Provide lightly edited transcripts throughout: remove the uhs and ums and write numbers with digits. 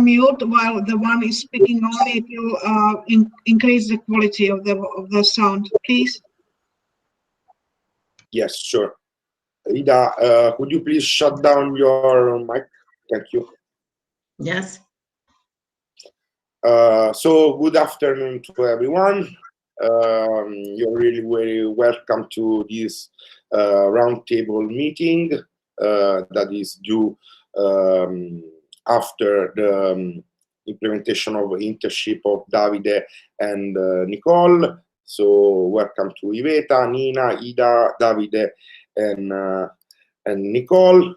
unmute while the one is speaking only to increase the quality of the sound, please. Yes, sure. Ida, could you please shut down your mic? Thank you. Yes. So good afternoon to everyone. You're really very welcome to this roundtable meeting that is due after the implementation of internship of Davide and Nicole. So welcome to Iveta, Nina, Ida, Davide, and Nicole.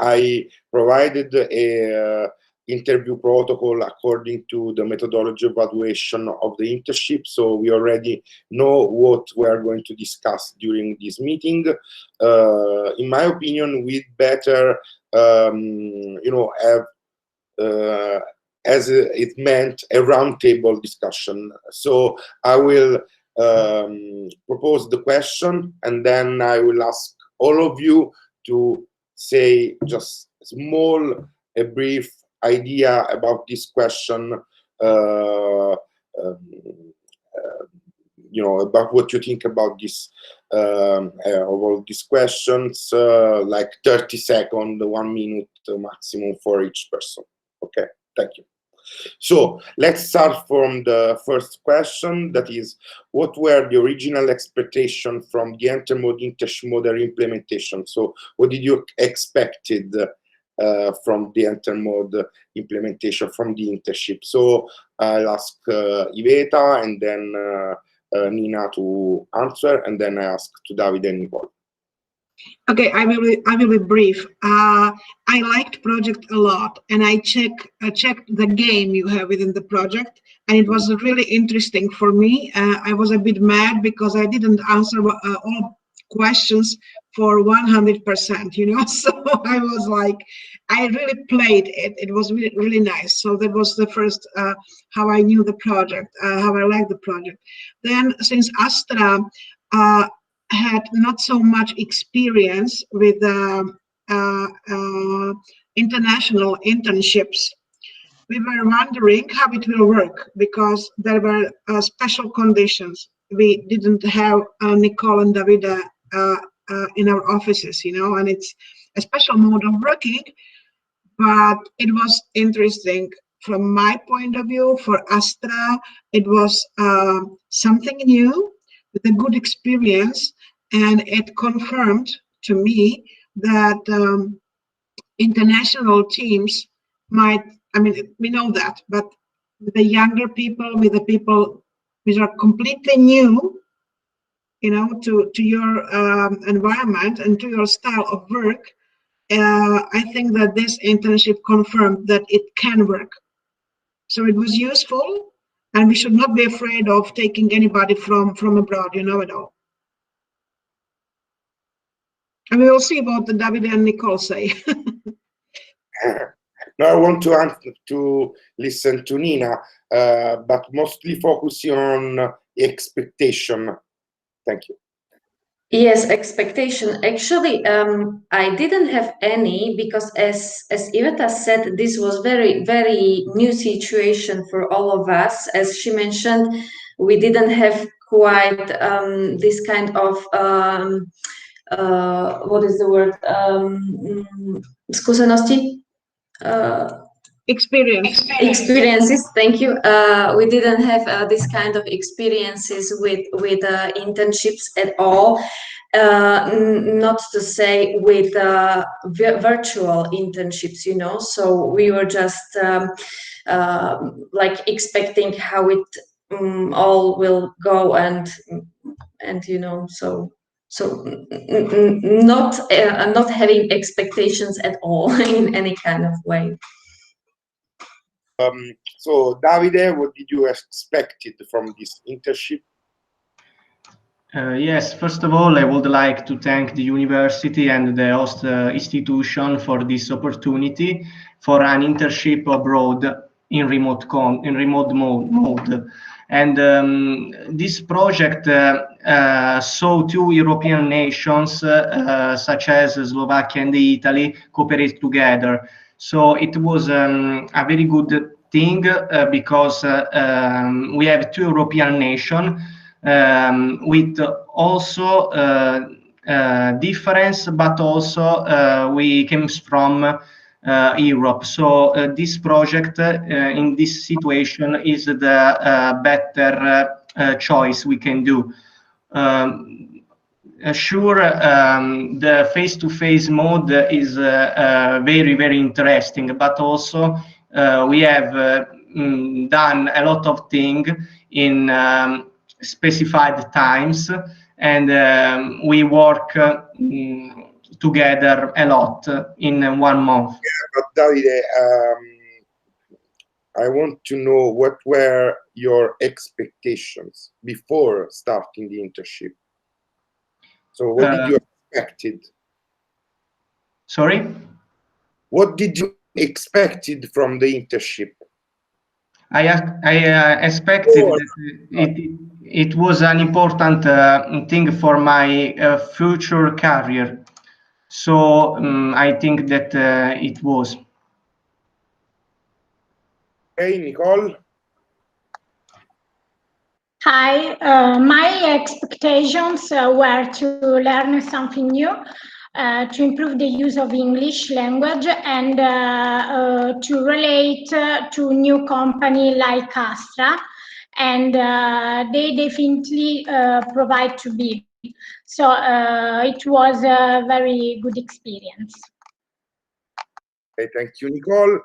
I provided a interview protocol according to the methodology evaluation of the internship, so we already know what we are going to discuss during this meeting. In my opinion, we'd better, you know, have, as it meant, a roundtable discussion. So I will propose the question, and then I will ask all of you to say just a brief idea about this question, you know, about what you think about this, all these questions, like 30 seconds, 1 minute maximum for each person. Okay, thank you. So let's start from the first question, that is, what were the original expectations from the EnterMode internship model implementation? So what did you expected from the EnterMode implementation, from the internship? So I'll ask Iveta and then Nina to answer, and then I ask to David and Nicole. Okay, I will be brief. I liked project a lot, and I checked the game you have within the project, and it was really interesting for me. I was a bit mad because I didn't answer all questions for 100%, you know. So I was like, I really played it. It was really, really nice. So that was the first how I knew the project, how I liked the project. Then, since Astra had not so much experience with international internships, we were wondering how it will work, because there were special conditions. We didn't have Nicole and Davide in our offices, you know, and it's a special mode of working, but it was interesting from my point of view. For Astra, it was something new with a good experience, and it confirmed to me that international teams might, I mean, we know that, but with the younger people, with the people which are completely new, you know, to your environment and to your style of work, I think that this internship confirmed that it can work. So it was useful, and we should not be afraid of taking anybody from abroad, you know, at all. And we will see what the David and Nicole say. Now I want to listen to Nina, but mostly focusing on expectation. Thank you. Yes, expectation. Actually, I didn't have any, because as Iveta said, this was very, very new situation for all of us. As she mentioned, we didn't have quite this kind of what is the word? Skúsenosti? Experiences. Thank you. We didn't have this kind of experiences with internships at all. Not to say with virtual internships, you know. So we were just like expecting how it all will go, and you know, so not having expectations at all in any kind of way. So Davide, what did you expect from this internship? Yes, first of all, I would like to thank the university and the host institution for this opportunity for an internship abroad in remote mode. And this project saw 2 European nations, such as Slovakia and Italy, cooperate together. So it was a very good thing because we have two European nations with also difference, but also we came from Europe. So this project in this situation is the better choice we can do. Sure, the face-to-face mode is very, very interesting, but also we have done a lot of things in specified times, and we work together a lot in 1 month. Yeah, but Davide, I want to know what were your expectations before starting the internship. So what did you expected? Sorry? What did you expected from the internship? I expected that it was an important thing for my future career. So I think that it was. Okay, Nicole? Hi, my expectations were to learn something new, to improve the use of English language, and to relate to new company like Astra, and they definitely provide to be. So it was a very good experience. Okay, thank you, Nicole.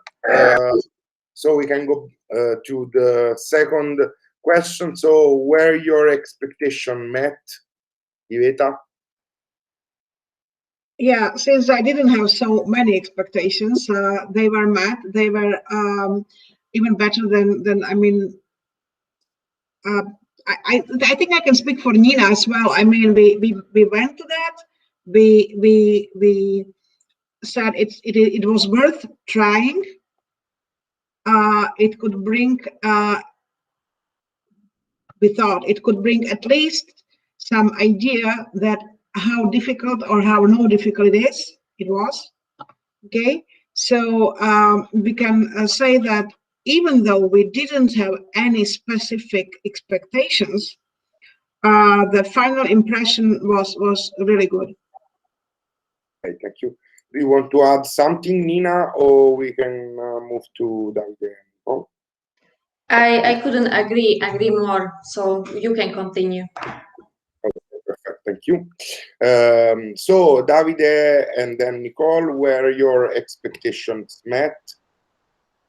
So we can go to the second question. So were your expectations met, Iveta? Yeah, since I didn't have so many expectations, they were met. They were even better than I mean. I think I can speak for Nina as well. I mean, we went to that. We said it was worth trying. It could bring. We thought it could bring at least some idea that how difficult or how no difficult it is. It was. Okay, so we can say that even though we didn't have any specific expectations, the final impression was really good. Okay, thank you. Do you want to add something, Nina, or we can move to Davide? Oh. I couldn't agree more, so you can continue. Okay, perfect, thank you. So Davide and then Nicole, were your expectations met?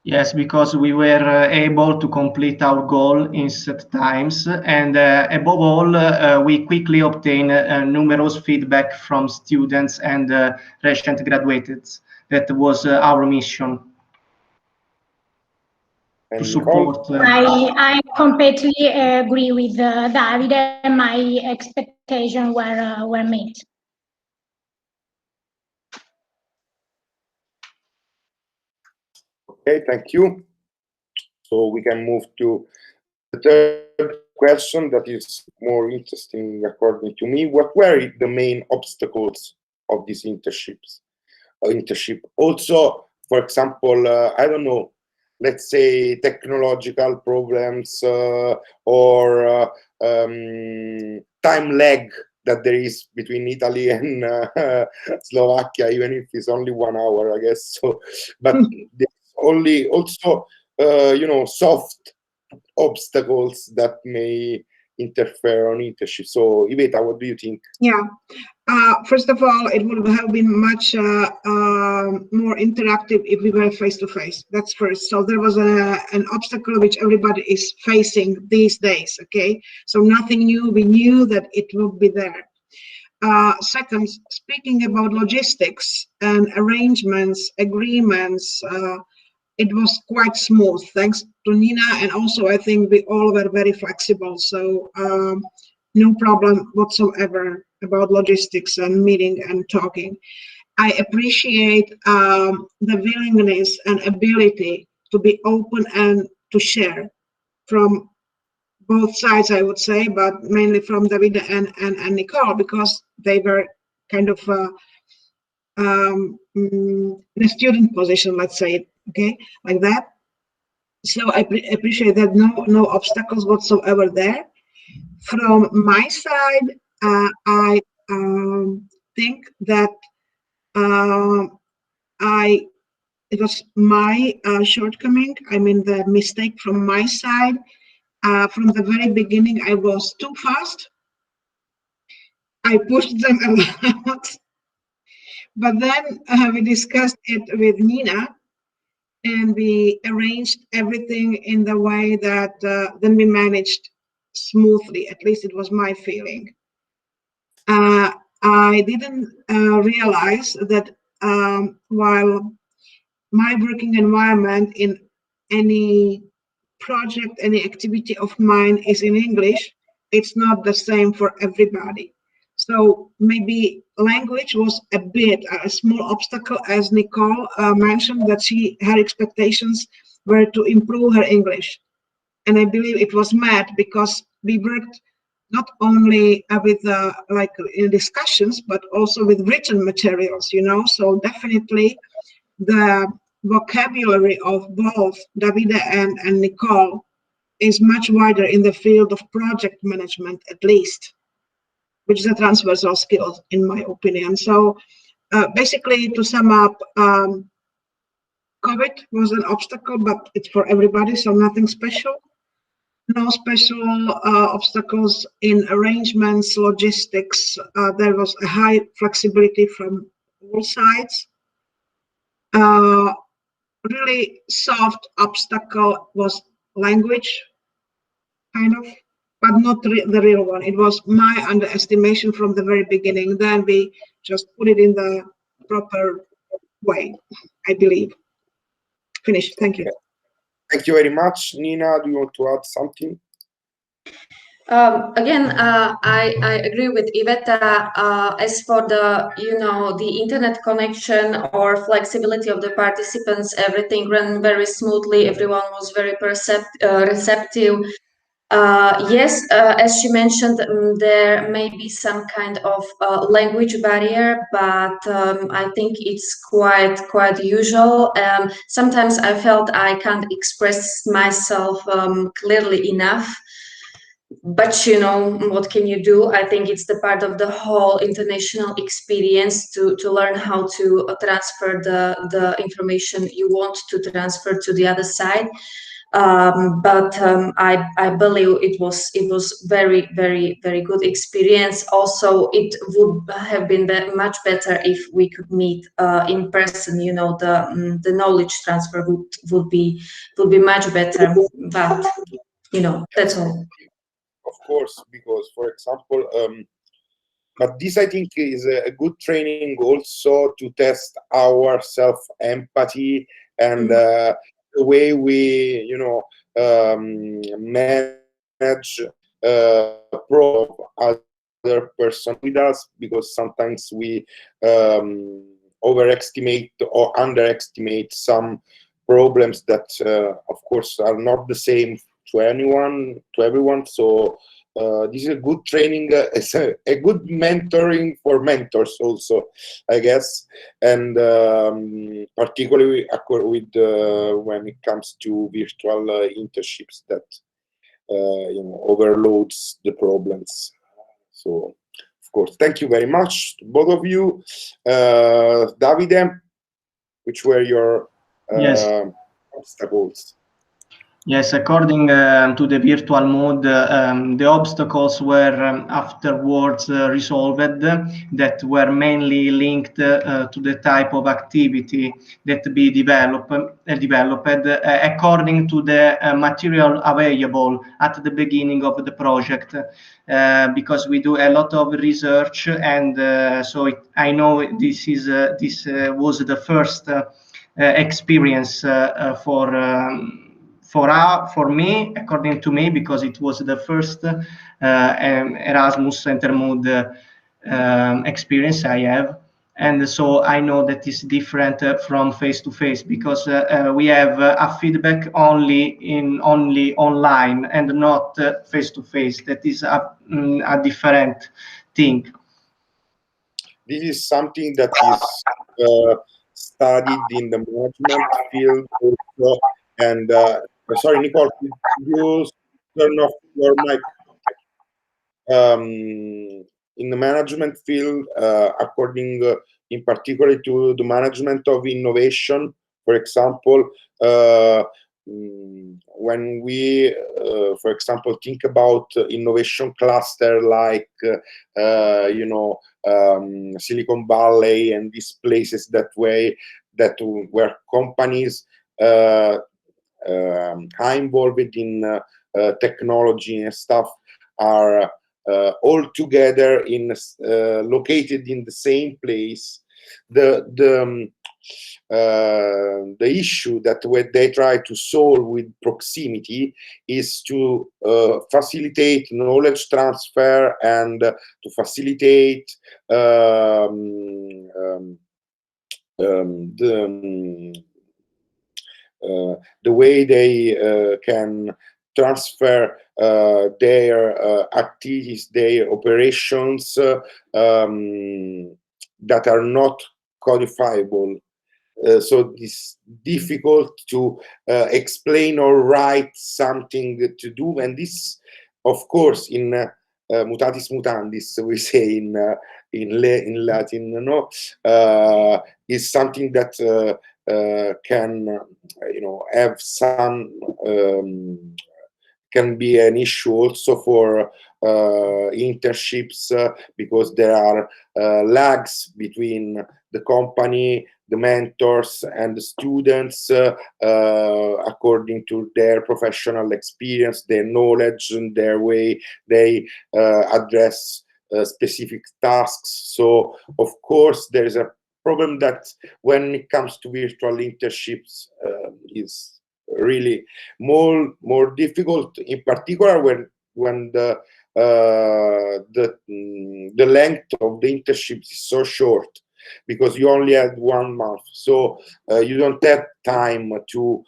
Yes, because we were able to complete our goal in set times, and above all, we quickly obtained numerous feedback from students and recent graduates. That was our mission. And To support. I completely agree with Davide. My expectations were met. Okay, thank you. So we can move to the third question that is more interesting according to me. What were the main obstacles of these internships? Also, for example, I don't know, let's say technological problems or time lag that there is between Italy and Slovakia, even if it's only 1 hour, I guess. So, but there's only also you know, soft obstacles that may interfere on internship. So, Iveta, what do you think? Yeah. First of all, it would have been much more interactive if we were face to face. That's first. So there was an obstacle which everybody is facing these days. Okay, so nothing new. We knew that it would be there. Second, speaking about logistics and arrangements, agreements, it was quite smooth thanks to Nina, and also I think we all were very flexible. So no problem whatsoever about logistics and meeting and talking. I appreciate the willingness and ability to be open and to share from both sides, I would say, but mainly from Davide and Nicole, because they were kind of in a student position, let's say, okay, like that. So I appreciate that no obstacles whatsoever there. From my side, I think that it was my shortcoming. I mean, the mistake from my side. From the very beginning, I was too fast. I pushed them a lot. But then we discussed it with Nina, and we arranged everything in the way that then we managed smoothly. At least it was my feeling. I didn't realize that while my working environment in any project, any activity of mine is in English, it's not the same for everybody. So maybe language was a small obstacle, as Nicole mentioned, that her expectations were to improve her English. And I believe it was met because we worked not only with like in discussions, but also with written materials, you know. So definitely the vocabulary of both Davide and Nicole is much wider in the field of project management, at least, which is a transversal skill, in my opinion. So basically, to sum up, COVID was an obstacle, but it's for everybody, so nothing special. No special obstacles in arrangements, logistics. There was a high flexibility from all sides. Really soft obstacle was language, kind of, but not the real one. It was my underestimation from the very beginning. Then we just put it in the proper way, I believe. Finished. Thank you. Thank you very much. Nina, do you want to add something? Again, I agree with Iveta. As for the internet connection or flexibility of the participants, everything ran very smoothly. Everyone was very receptive. Yes, as she mentioned, there may be some kind of language barrier, but I think it's quite usual. Sometimes I felt I can't express myself clearly enough. But what can you do? I think it's the part of the whole international experience to learn how to transfer the information you want to transfer to the other side. But I believe it was very, very, very good experience. Also, it would have been much better if we could meet in person. The knowledge transfer would be much better. But that's all. Of course, because, for example, but this I think is a good training also to test our self-empathy and the way we, manage other person with us, because sometimes we overestimate or underestimate some problems that, of course, are not the same to everyone. So this is a good training. It's a good mentoring for mentors also, I guess, and particularly with when it comes to virtual internships that overloads the problems. So, of course, thank you very much to both of you. Davide, which were your obstacles? Yes, according to the virtual mode, the obstacles were afterwards resolved, that were mainly linked to the type of activity that be developed according to the material available at the beginning of the project, because we do a lot of research, and so I know this was the first experience for me, according to me, because it was the first Erasmus EnterMode experience I have. And so I know that it's different from face-to-face, because we have a feedback only online and not face-to-face. That is a different thing. This is something that is studied in the management field also. And sorry, Nicole, could you turn off your mic? In the management field, according in particular to the management of innovation, for example, when we, for example, think about innovation cluster like, you know, Silicon Valley and these places that where companies are involved in technology and stuff are all together in located in the same place. The issue that they try to solve with proximity is to facilitate knowledge transfer and to facilitate the way they can transfer their activities, their operations that are not codifiable. So it's difficult to explain or write something to do, and this, of course, in mutatis mutandis, we say in Latin, no, is something that can, you know, have some can be an issue also for internships because there are lags between the company, the mentors, and the students according to their professional experience, their knowledge, and their way they address specific tasks. So, of course, there is a problem that when it comes to virtual internships is really more difficult, in particular when the length of the internships is so short, because you only had 1 month, so you don't have time to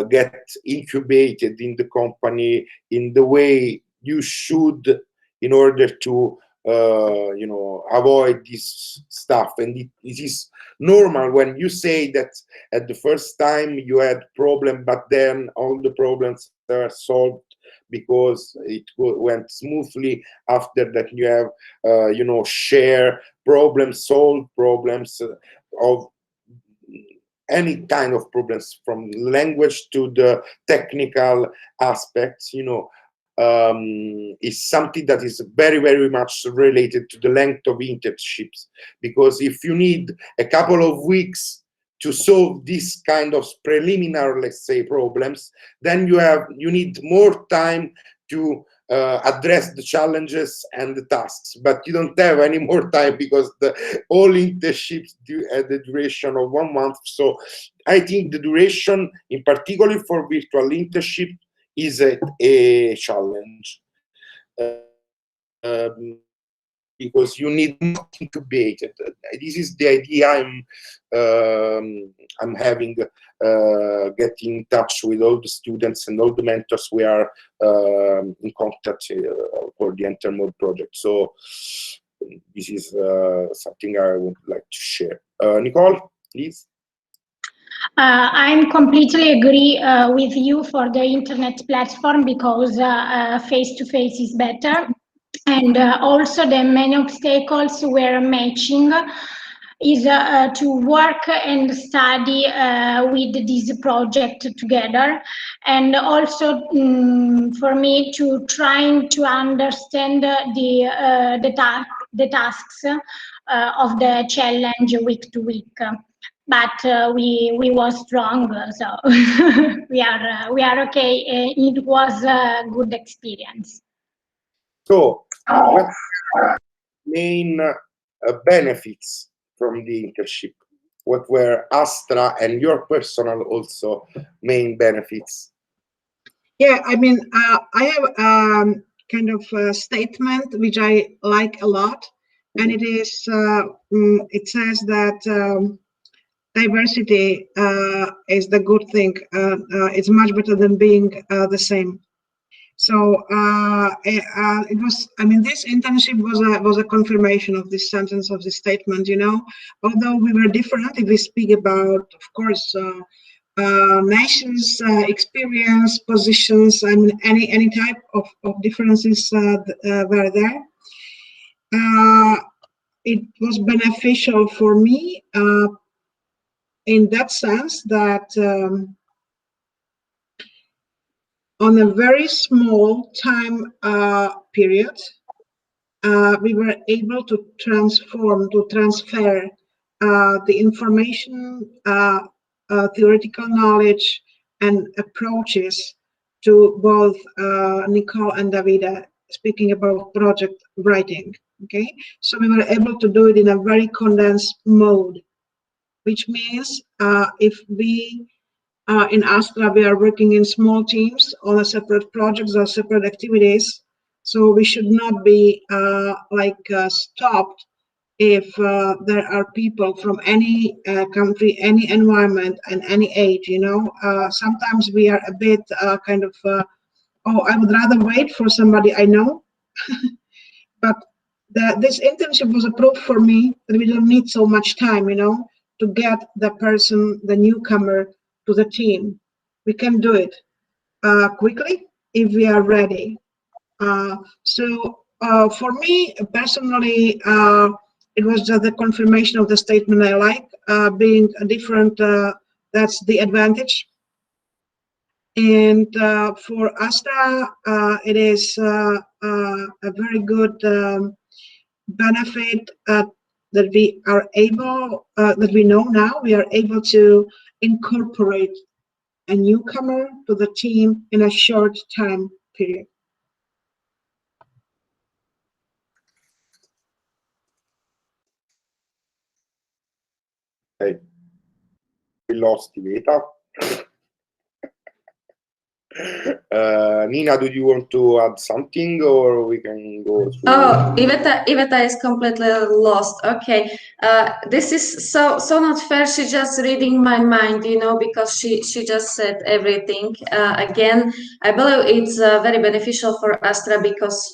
get incubated in the company in the way you should in order to you know, avoid this stuff. And it is normal when you say that at the first time you had problem, but then all the problems are solved because it went smoothly. After that, you have you know, share problems, solve problems of any kind of problems, from language to the technical aspects, you know. Is something that is very, very much related to the length of internships, because if you need a couple of weeks to solve this kind of preliminary, let's say, problems, then you need more time to address the challenges and the tasks, but you don't have any more time because all internships at the duration of 1 month. So I think the duration, in particular for virtual internship, is a challenge because you need not incubated. This is the idea I'm having, getting in touch with all the students and all the mentors we are in contact for the EnterMode project. So this is something I would like to share. Nicole, please. I'm completely agree with you for the internet platform, because face-to-face is better. And also the main obstacles we're matching is to work and study with this project together, and also for me to trying to understand the tasks of the challenge week to week. But we was strong, so we are okay. It was a good experience. So, what are the main benefits from the internship? What were Astra and your personal also main benefits? Yeah, I mean, I have kind of a statement which I like a lot, and it is it says that diversity is the good thing. It's much better than being the same. So it was, I mean, this internship was a confirmation of this sentence, of this statement, you know. Although we were different, if we speak about, of course, nations, experience, positions, I mean, any type of differences were there. It was beneficial for me in that sense that on a very small time period, we were able to transfer the information, theoretical knowledge, and approaches to both Nicole and Davide, speaking about project writing. Okay, so we were able to do it in a very condensed mode, which means if we in Astra, we are working in small teams on a separate projects or separate activities. So we should not be stopped if there are people from any country, any environment, and any age. You know, sometimes we are a bit oh, I would rather wait for somebody I know. But this internship was a proof for me that we don't need so much time, you know, to get the person, the newcomer, to the team. We can do it quickly if we are ready. So for me personally, it was just the confirmation of the statement I like. Being different, that's the advantage. And for Astra, it is a very good benefit that we are able, that we know now, we are able to incorporate a newcomer to the team in a short time period. Okay. We lost Iveta. Nina, do you want to add something, or we can go through? Oh, Iveta is completely lost. Okay, this is so not fair. She's just reading my mind, you know, because she just said everything. Again, I believe it's very beneficial for Astra because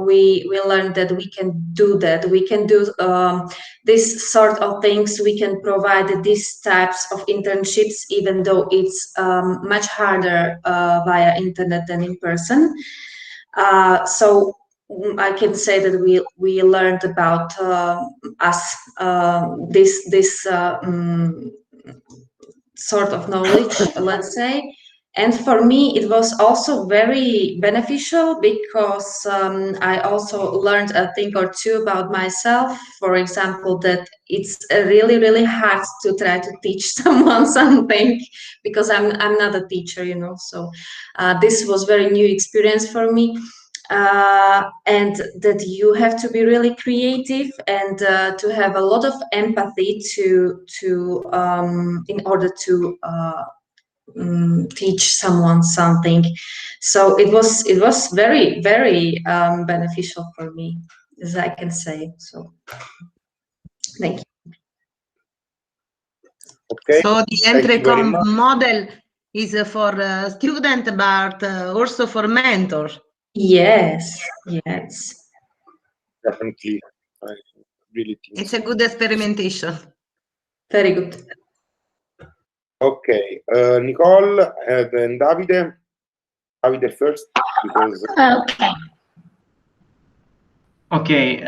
we learned that we can do that. We can do this sort of things. We can provide these types of internships, even though it's much harder via internet than in person. So I can say that we learned about us this sort of knowledge, let's say. And for me, it was also very beneficial because I also learned a thing or two about myself. For example, that it's really hard to try to teach someone something because I'm not a teacher, you know. So this was very new experience for me. And that you have to be really creative and to have a lot of empathy to in order to teach someone something. So it was very beneficial for me, as I can say. So thank you. Okay. So the EnterMode model is for student, but also for mentors. Yes. Definitely. I really think it's a good experimentation. Very good. Okay, Nicole and then Davide. Davide first, because Okay. Okay,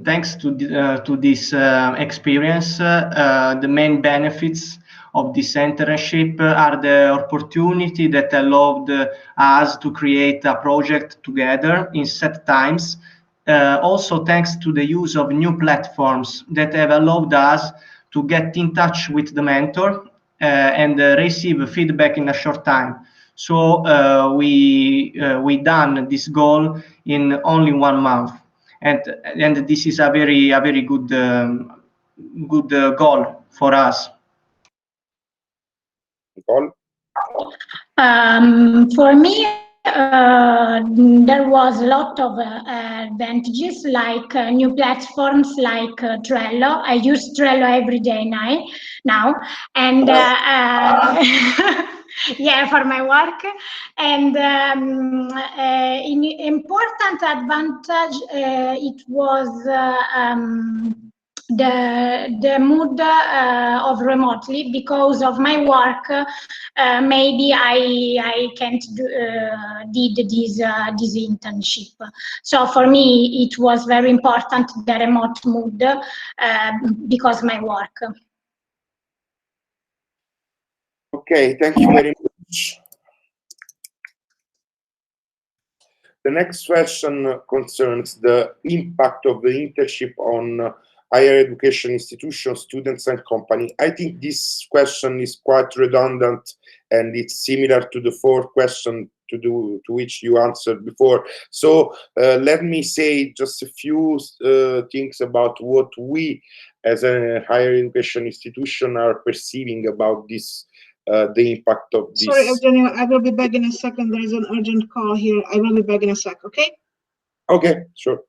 thanks to this experience, the main benefits of this internship are the opportunity that allowed us to create a project together in set times. Also, thanks to the use of new platforms that have allowed us to get in touch with the mentor and receive feedback in a short time. So we done this goal in only 1 month. And this is a very good goal for us. Nicole? For me, there was a lot of advantages, like new platforms like Trello. I use Trello every day now, and yeah, for my work. And an important advantage, it was the mood of remotely. Because of my work, maybe I can't did this internship. So for me, it was very important, the remote mood, because my work. Okay, thank you very much. The next question concerns the impact of the internship on higher education institutions, students, and company. I think this question is quite redundant, and it's similar to the fourth question to which you answered before. So let me say just a few things about what we as a higher education institution are perceiving about this, the impact of this. Sorry, Eugenio, I will be back in a second. There is an urgent call here. I will be back in a sec, okay? Okay, sure.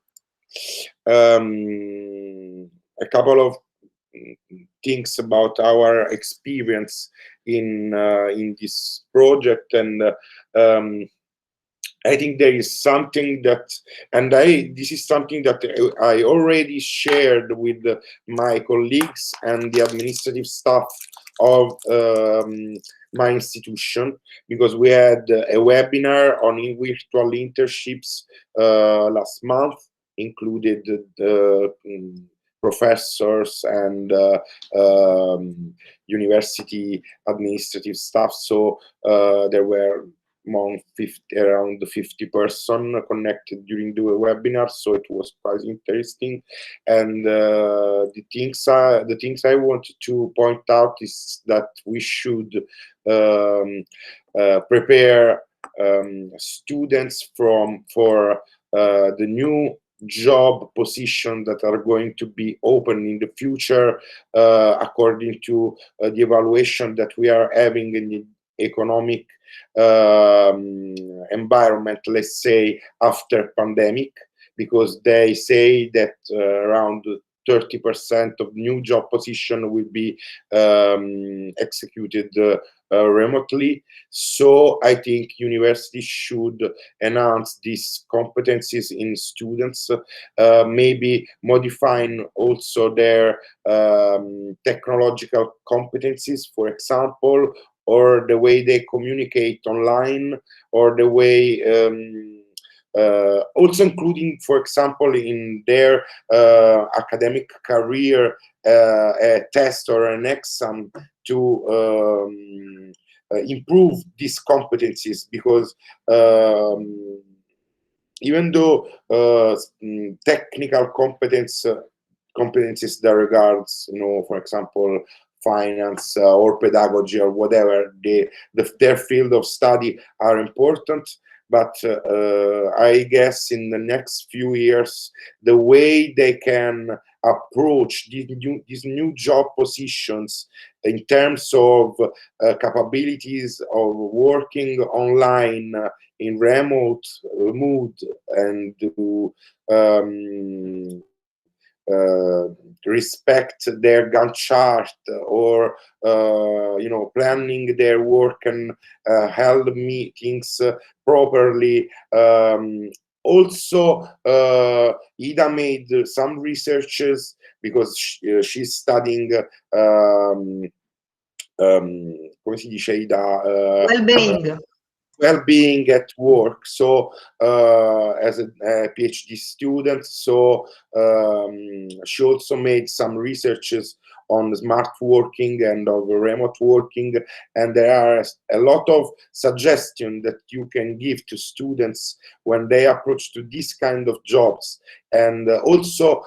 A couple of things about our experience in this project, and I think there is something that, and this is something that I already shared with my colleagues and the administrative staff of my institution, because we had a webinar on virtual internships last month, included the professors and university administrative staff. So there were around 50 person connected during the webinar, so it was quite interesting. And the things I wanted to point out is that we should prepare students for the new job position that are going to be open in the future, according to the evaluation that we are having in the economic environment, let's say, after pandemic, because they say that around 30% of new job position will be executed remotely. So I think universities should enhance these competencies in students, maybe modifying also their technological competencies, for example, or the way they communicate online, or the way also including, for example, in their academic career, a test or an exam to improve these competencies, because even though technical competencies that regards, for example, finance or pedagogy or whatever, their field of study are important. But I guess in the next few years, the way they can approach these new job positions in terms of capabilities of working online in remote mode, and to respect their Gantt chart, or planning their work and held meetings properly. Also, Ida made some researches, because she's studying come si dice, Ida? Well-being. Well-being at work, so as a PhD student. So she also made some researches on smart working and of remote working, and there are a lot of suggestions that you can give to students when they approach to this kind of jobs. And also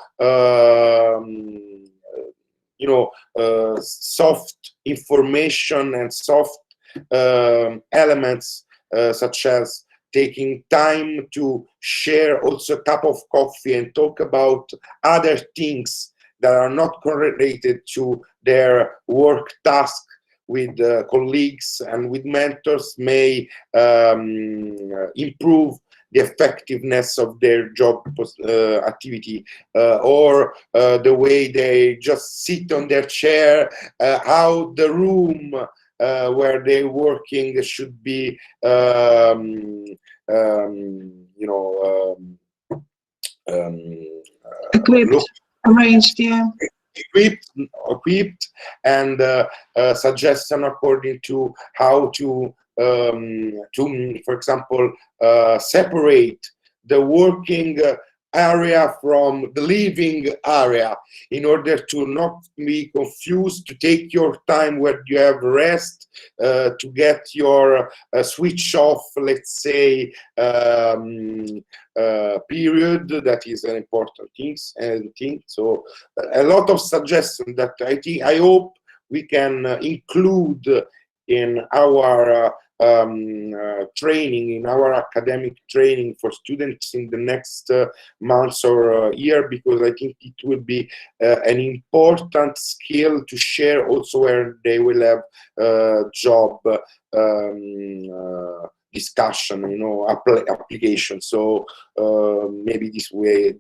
soft information and soft elements, such as taking time to share also a cup of coffee and talk about other things that are not correlated to their work task with colleagues and with mentors, may improve the effectiveness of their job activity, or the way they just sit on their chair, how the room where they're working should be, Equipped, arranged, yeah. Equipped, and suggestion according to how to, for example, separate the working area from the living area, in order to not be confused, to take your time where you have rest, to get your switch off, let's say, period. That is an important thing. So a lot of suggestions that I hope we can include in our training, in our academic training for students in the next months or year, because I think it will be an important skill to share also where they will have job discussion, application. So maybe this way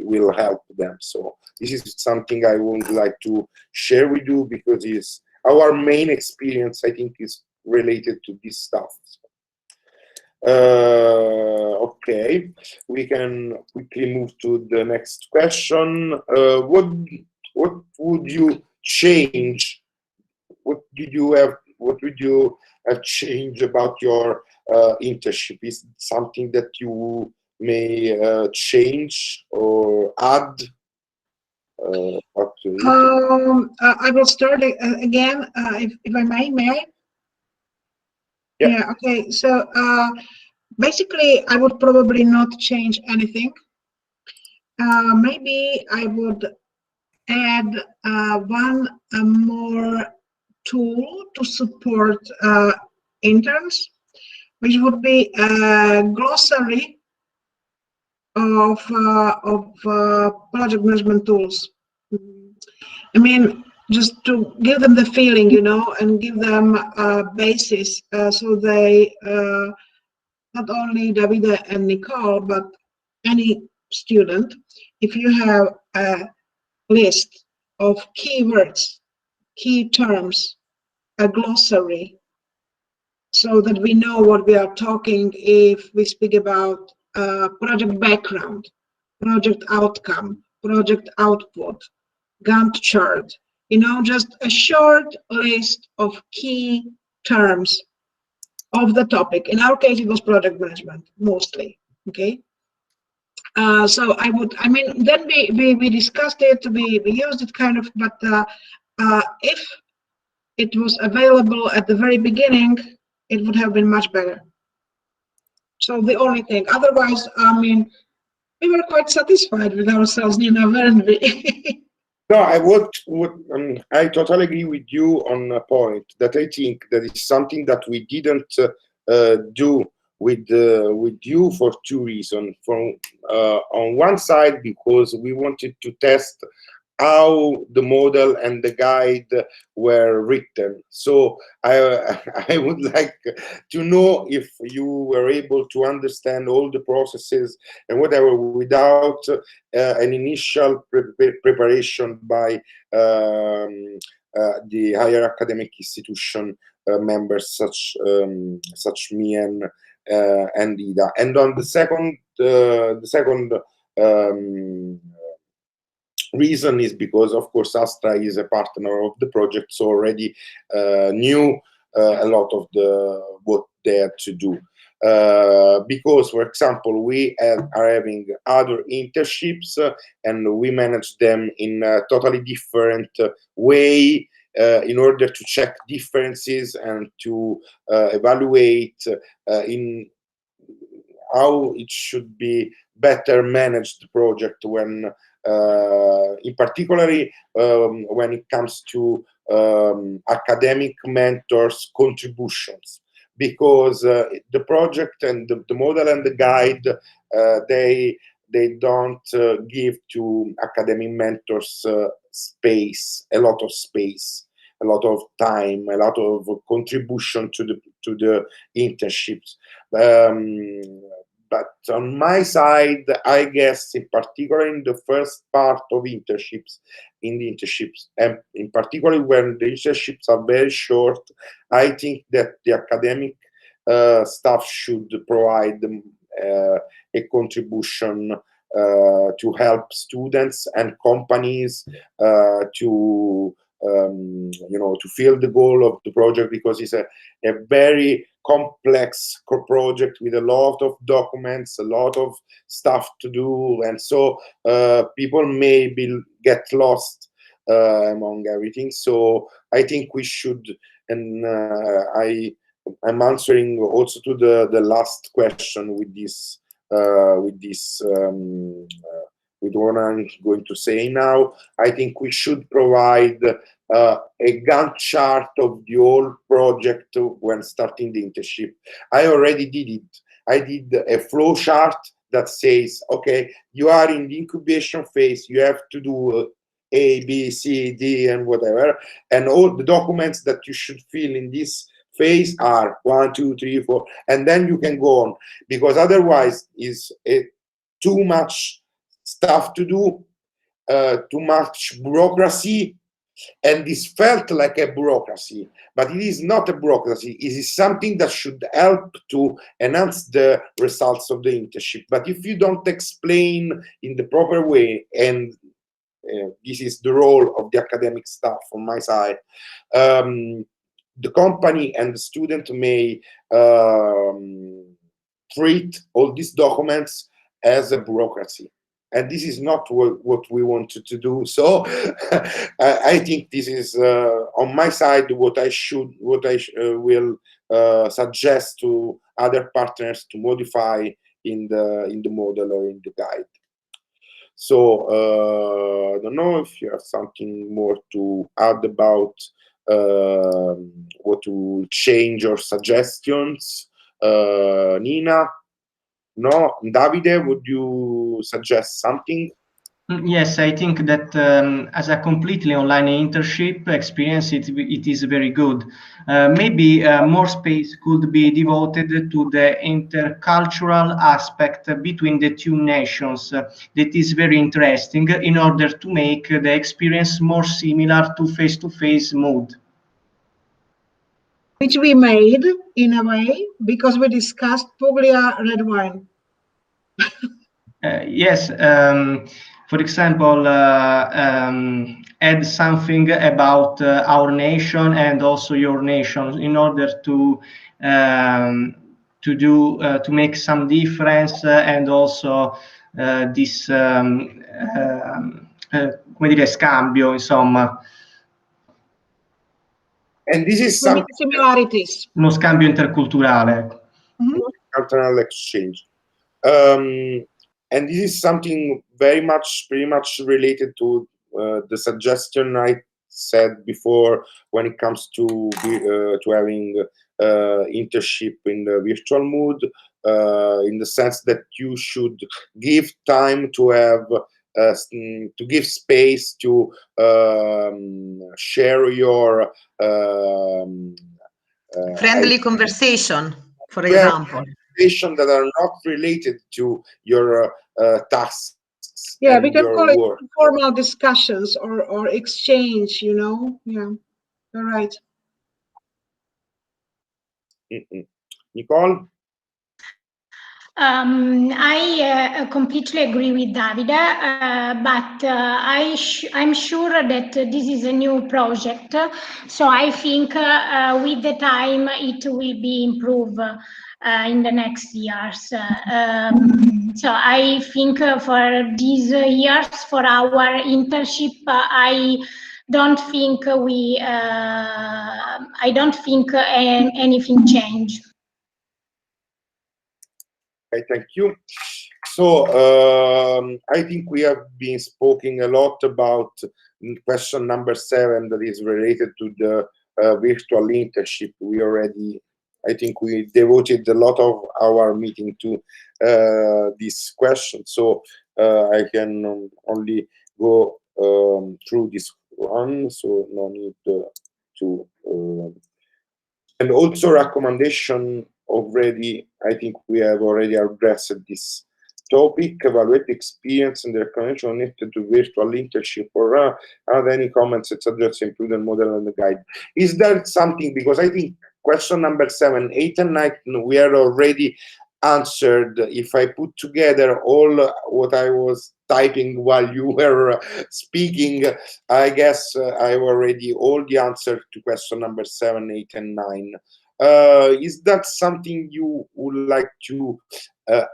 will help them. So this is something I would like to share with you, because it's our main experience, I think, is related to this stuff. Okay, we can quickly move to the next question. What would you change? What would you have changed about your internship? Is it something that you may change or add? I will start again, if I may I? Yeah, okay. So basically, I would probably not change anything. Maybe I would add one more tool to support interns, which would be a glossary of project management tools. I mean, just to give them the feeling, and give them a basis, so they, not only Davide and Nicole, but any student, if you have a list of keywords, key terms, a glossary, so that we know what we are talking if we speak about project background, project outcome, project output, Gantt chart, just a short list of key terms of the topic. In our case, it was project management, mostly, okay? So then we discussed it, we used it kind of, but if it was available at the very beginning, it would have been much better. So the only thing, otherwise, we were quite satisfied with ourselves, weren't we? No, I totally agree with you on a point that I think that is something that we didn't do with you for two reasons. On one side, because we wanted to test how the model and the guide were written. So I would like to know if you were able to understand all the processes and whatever without an initial preparation by the higher academic institution members, such me and Ida. And on the second reason is because, of course, Astra is a partner of the project, so already knew a lot of what they had to do. Because, for example, we are having other internships, and we manage them in a totally different way, in order to check differences and to evaluate in how it should be better managed the project when in particularly when it comes to academic mentors' contributions, because the project and the model and the guide, they don't give to academic mentors a lot of space, a lot of time, a lot of contribution to the internships. but on my side, I guess, in particular in the first part of internships, and in particular when the internships are very short, I think that the academic staff should provide a contribution to help students and companies to to fill the goal of the project, because it's a very complex project with a lot of documents, a lot of stuff to do, and so people may get lost among everything. So I think we should, and I'm answering also to the last question with this with what I'm going to say now. I think we should provide a Gantt chart of the whole project when starting the internship. I already did it. I did a flow chart that says, okay, you are in the incubation phase, you have to do A, B, C, D, and whatever, and all the documents that you should fill in this phase are 1, 2, 3, 4, and then you can go on, because otherwise is too much stuff to do, too much bureaucracy, and this felt like a bureaucracy, but it is not a bureaucracy. It is something that should help to enhance the results of the internship. But if you don't explain in the proper way, and this is the role of the academic staff on my side, the company and the student may treat all these documents as a bureaucracy, and this is not what we wanted to do. So I think this is on my side what I will suggest to other partners to modify in the model or in the guide. So I don't know if you have something more to add about what to change or suggestions. Nina? No? Davide, would you suggest something? Yes, I think that as a completely online internship experience, it is very good. Maybe more space could be devoted to the intercultural aspect between the two nations. That is very interesting in order to make the experience more similar to face-to-face mode. Which we made in a way, because we discussed Puglia red wine. Yes, for example, add something about our nation and also your nation in order to make some difference, and also this come dire, scambio, insomma. And this is some similarities. Uno scambio interculturale. Cultural exchange. And this is something pretty much related to the suggestion I said before when it comes to having internship in the virtual mode, in the sense that you should give time to have to give space to share your friendly conversation, for example. That are not related to your tasks. Yeah, we can call it informal discussions or exchange, you know. Yeah, you're right. Nicole? I completely agree with Davide, but I'm sure that this is a new project, so I think with the time it will be improved in the next years. So I think for these years, for our internship, I don't think anything changed. Okay, thank you. So I think we have been speaking a lot about question number 7 that is related to the virtual internship. I think we devoted a lot of our meeting to this question. So I can only go through this one, so no need to and also recommendation already, I think we have already addressed this topic. Evaluate the experience and the connection connected to virtual internship, or are there any comments, etc., to improve the model and the guide? Is there something, because I think question number 7, 8, and 9 we are already answered. If I put together all what I was typing while you were speaking, I guess I already all the answer to question number 7, 8, and 9. Is that something you would like to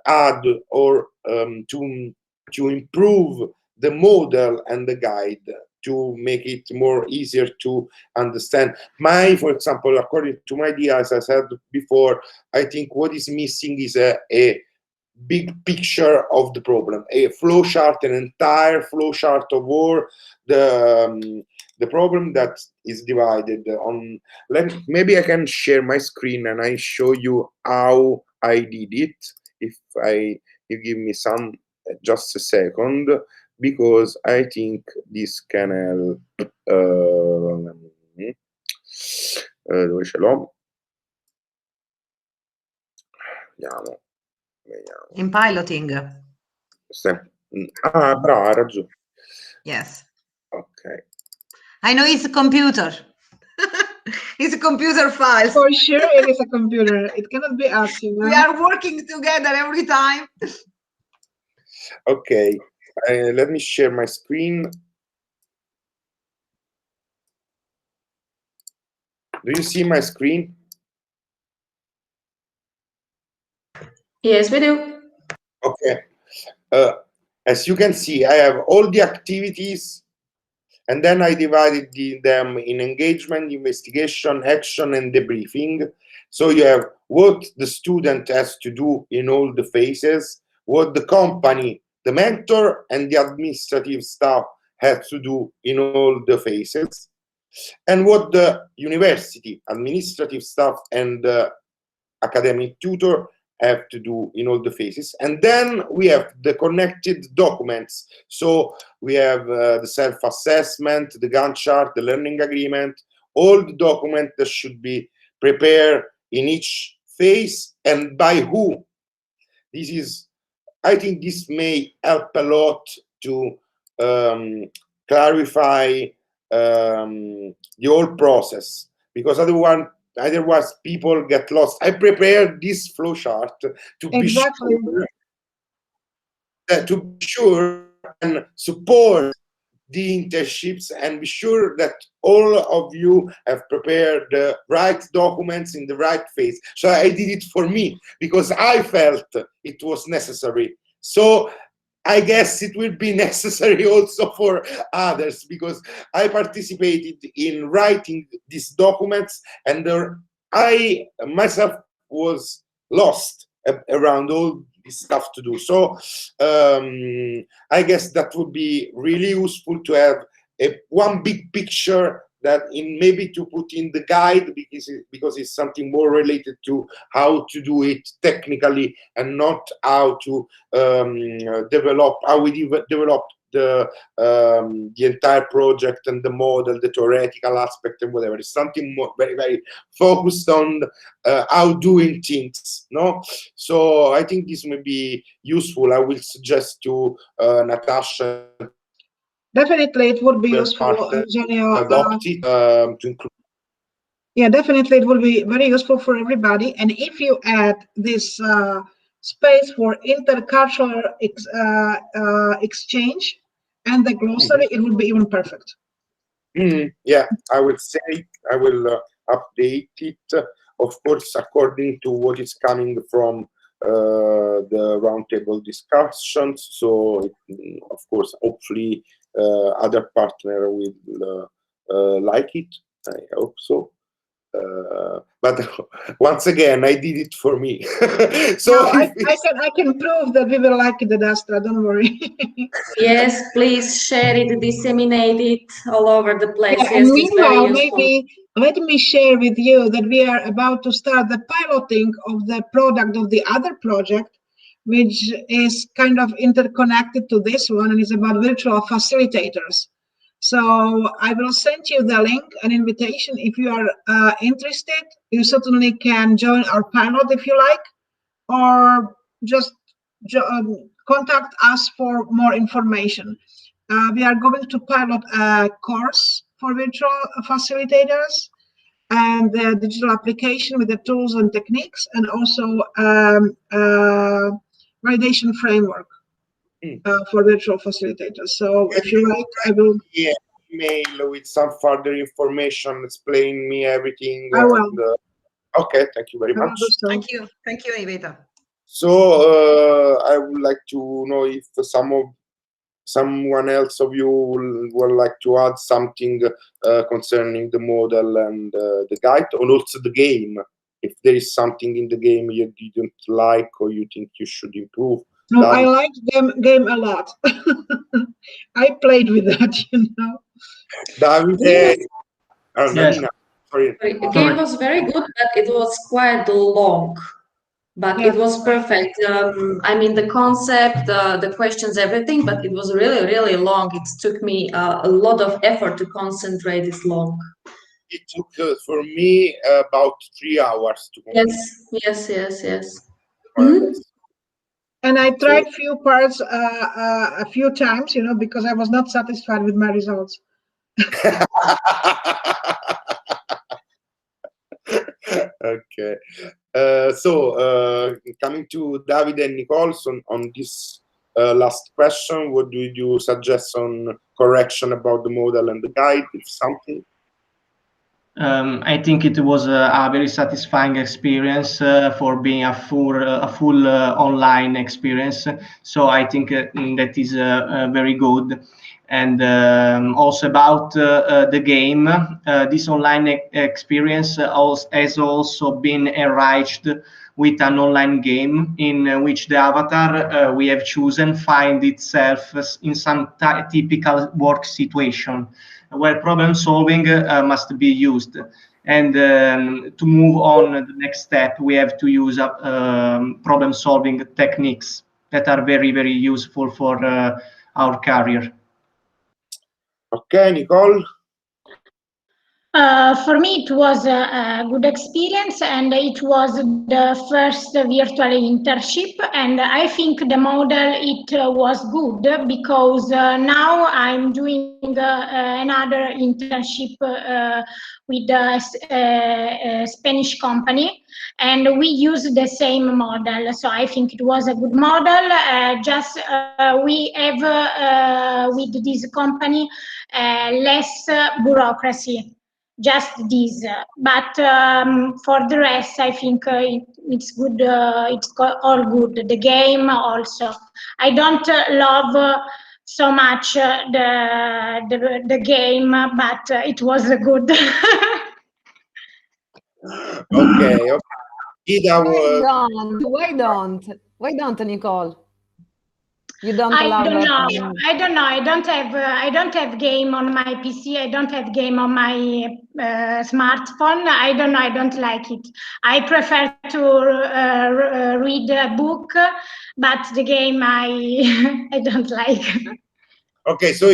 add, or to improve the model and the guide, to make it more easier to understand? For example, according to my idea, as I said before, I think what is missing is a big picture of the problem, a flow chart, an entire flow chart of all the problem that is divided on. Maybe I can share my screen and I show you how I did it. If you give me some, just a second, because I think this can help. Dove ce l'ho? Vediamo. In piloting. Bravo, hai ragione. Yes. Okay. I know it's a computer. It's a computer file. For sure, it is a computer. It cannot be us, you know. We are working together every time. Okay, let me share my screen. Do you see my screen? Yes, we do. Okay. As you can see, I have all the activities, and then I divided them in engagement, investigation, action, and debriefing. So you have what the student has to do in all the phases, what the company, the mentor, and the administrative staff has to do in all the phases, and what the university, administrative staff, and the academic tutor have to do in all the phases. And then we have the connected documents. So we have the self-assessment, the Gantt chart, the learning agreement, all the documents that should be prepared in each phase, and by who. This is, I think this may help a lot to clarify the whole process, because otherwise people get lost. I prepared this flowchart to Exactly. be sure and support the internships, and be sure that all of you have prepared the right documents in the right phase. So I did it for me because I felt it was necessary. So I guess it will be necessary also for others, because I participated in writing these documents, and I myself was lost around all this stuff to do. So I guess that would be really useful to have one big picture that maybe to put in the guide, because it's something more related to how to do it technically, and not how to how we develop the entire project and the model, the theoretical aspect, and whatever. It's something more very, very focused on how doing things. No, so I think this may be useful. I will suggest to Natasha. Definitely, it would be useful, Eugenio. Adopt it to include. Yeah, definitely, it will be very useful for everybody. And if you add this space for intercultural exchange and the glossary, it would be even perfect. Yeah, I would say I will update it, of course, according to what is coming from the roundtable discussions. So, of course, hopefully other partner will like it. I hope so. But once again, I did it for me. So no, I can prove that we will like it, Astra. Don't worry. Yes, please share it, disseminate it all over the place. Yeah, Yes, and it's very meanwhile, useful. maybe let me share with you that we are about to start the piloting of the product of the other project, which is kind of interconnected to this one, and is about virtual facilitators. So I will send you the link, an invitation. If you are interested, you certainly can join our pilot if you like, or just contact us for more information. We are going to pilot a course for virtual facilitators and the digital application with the tools and techniques, and also validation framework for virtual facilitators. So if you like, I will email with some further information, explain me everything. I will. Okay, thank you very much. So. Thank you, Iveta. So I would like to know if someone else of you would like to add something concerning the model and the guide, and also the game. If there is something in the game you didn't like or you think you should improve. No, I liked game a lot. I played with that, you know. Davide, Yes. Sorry. The game was very good, but it was quite long. But it was perfect. I mean, the concept, the questions, everything, but it was really, really long. It took me a lot of effort to concentrate this long. It took for me about 3 hours to complete. Yes. And I tried few parts a few times, you know, because I was not satisfied with my results. Okay. So coming to David and Nicholson on this last question, what do you suggest on correction about the model and the guide, if something? I think it was a very satisfying experience for being a full online experience. So I think that is very good. And also about the game, this online experience has also been enriched with an online game in which the avatar we have chosen find itself in some typical work situation where problem solving must be used. And to move on the next step, we have to use problem solving techniques that are very, very useful for our career. Okay, Nicole? For me, it was a good experience, and it was the first virtual internship. And I think the model was good because now I'm doing another internship with a Spanish company, and we use the same model. So I think it was a good model. Just we have with this company less bureaucracy. Just this, but for the rest, I think it's good. It's all good. The game also. I don't love so much the game, but it was good. Okay. Ida, Why don't, Nicole? You don't love I don't know. I don't have game on my PC. I don't have game on my smartphone. I don't know. I don't like it. I prefer to read a book, but the game I don't like. Okay, so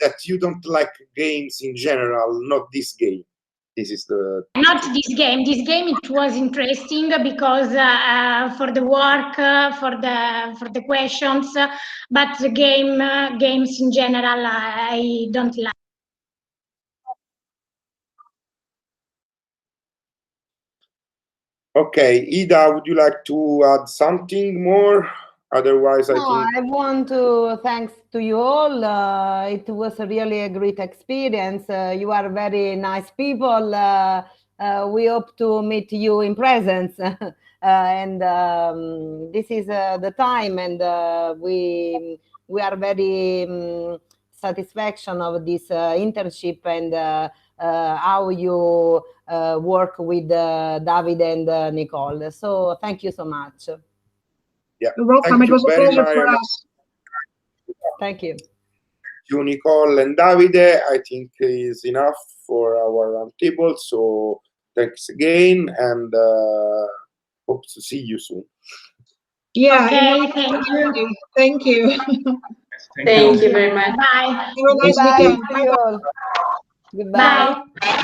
that you don't like games in general, not this game. This is the not this game. This game it was interesting because for the work, for the questions, but the games in general I don't like. Okay, Ida, would you like to add something more? Otherwise, I want to thanks to you all. It was really a great experience. You are very nice people. We hope to meet you in presence. And this is the time, and we are very satisfaction of this internship and how you work with David and Nicole. So thank you so much. Yeah. You're welcome. It was a pleasure for us. Thank you. You, Nicole and Davide, I think is enough for our roundtable. So thanks again, and hope to see you soon. Yeah. Okay, thank you. Thank you. Thank you very much. Bye. Have a nice Goodbye weekend. to you all. Goodbye. Bye.